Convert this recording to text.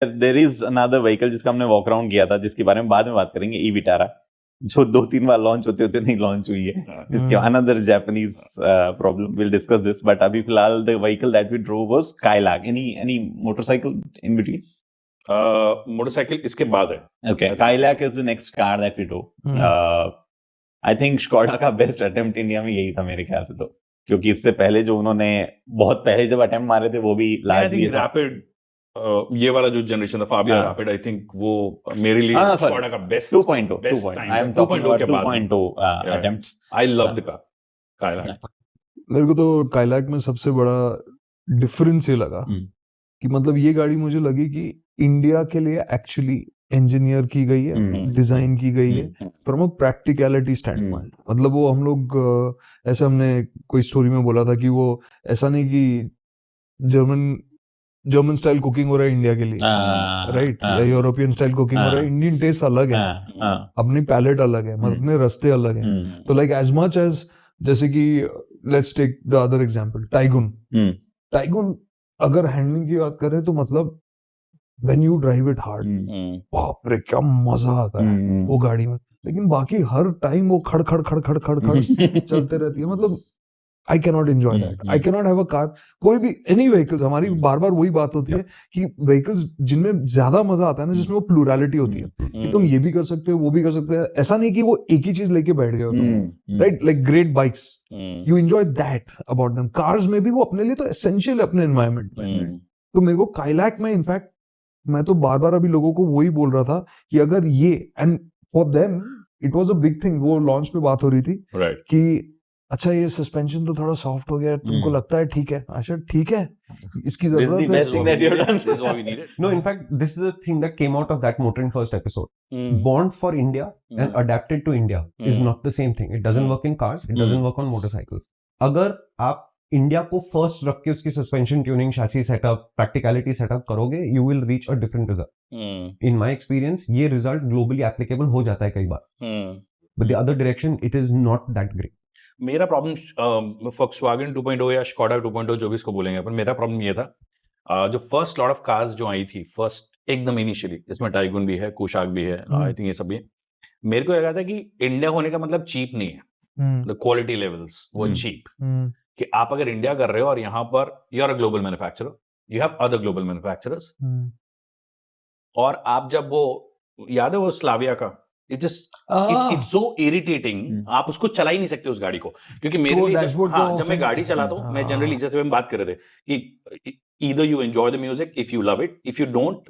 There is another vehicle जिसका हमने walk around किया था, जिसके बारे में बाद में बात करेंगे, ई विटारा, जो 2-3 बार लॉन्च होते होते नहीं लॉन्च हुई है। इसकी another Japanese problem, will discuss this, but अभी फिलहाल the vehicle that we drove was Kylaq. Any motorcycle in between? Motorcycle इसके बाद है। Okay, Kailak is the next car that we do. I think Skoda का best attempt India में यही था मेरे ख्याल से, तो क्योंकि इससे पहले जो उन्होंने बहुत पहले जब अटेम्प्ट मारे थे वो भी लार्जली रैपिड, ये वाला जो जनरेशन था फाबिया रैपिड, आई थिंक वो मेरे लिए Skoda का best 2.0 I am talking about 2.0 attempts. I love the car Kailak। मेरे को तो Kailak में सबसे बड़ा डिफरेंस ये लगा कि मतलब ये गाड़ी मुझे लगी कि इंडिया के लिए एक्चुअली इंजीनियर की गई है, डिजाइन की गई है from a practicality stand point. मतलब वो हम लोग ऐसे, हमने कोई स्टोरी में बोला था कि वो ऐसा नहीं कि जर्मन स्टाइल कुकिंग हो रहा है इंडिया के लिए, राइट, या यूरोपियन स्टाइल कुकिंग हो रहा है। इंडियन टेस्ट अलग है, अपनी पैलेट अलग है, मतलब अपने रास्ते अलग है। तो लाइक एज मच एज, जैसे कि let's take the other example, Taigun अगर हैंडलिंग की बात करें तो मतलब when you drive it hard, बाप रे क्या मजा आता है वो गाड़ी में। लेकिन बाकी हर टाइम वो खड़ खड़ खड़ खड़ खड़ खड़ चलते रहती है। मतलब I cannot enjoy that. I cannot have a car. कोई भी any vehicles, हमारी बार बार वही बात होती है कि vehicles जिनमें ज्यादा मजा आता है ना, जिसमें वो प्लूरलिटी होती है कि तुम ये भी कर सकते हो, वो भी कर सकते हो। ऐसा नहीं कि वो एक ही चीज लेके बैठ गए हो तुम, right? Like great bikes, you enjoy that about them. Cars में भी वो अपने लिए तो essential है अपने environment में। तो मेरे को Kailak में इनफैक्ट, मैं तो बार बार अभी लोगों को वही बोल रहा था कि अगर ये, and for them it was a big thing, वो लॉन्च पे बात हो रही थी कि अच्छा ये सस्पेंशन तो थोड़ा सॉफ्ट हो गया, तुमको लगता है ठीक है? अच्छा ठीक है, इसकी जरूरत है। No, in fact, this is the thing that came out of that Motoring First episode. Born for India and adapted to India is not the same thing. It doesn't work in cars, it doesn't work on motorcycles. अगर आप India को first रख के उसकी suspension tuning, chassis setup, practicality setup करोगे, you will reach a different result. In my experience ये result globally applicable हो जाता है कई बार, but the other direction it is not that great. मेरा प्रॉब्लम Volkswagen 2.0 या Skoda 2.0 जो भी इसको बोलेंगे, पर मेरा प्रॉब्लम ये था, जो फर्स्ट लॉट ऑफ कार्स जो आई थी फर्स्ट एकदम इनिशियली, इसमें टाइगुन भी है, कुशाक भी है, आई थिंक ये सब भी है। मेरे को लगा था कि इंडिया होने का मतलब चीप नहीं है, द क्वालिटी लेवल्स वो चीप, कि आप अगर इंडिया कर रहे हो और यहाँ पर you are a global manufacturer, you have other global manufacturers, और आप जब वो, याद है वो स्लाविया का, इट्स सो इरिटेटिंग, आप उसको चला ही नहीं सकते उस गाड़ी को, क्योंकि मेरे लिए जब मैं गाड़ी चलाता हूँ, मैं जनरली, जैसे हम बात कर रहे थे कि either you enjoy the music if you love it, if you don't,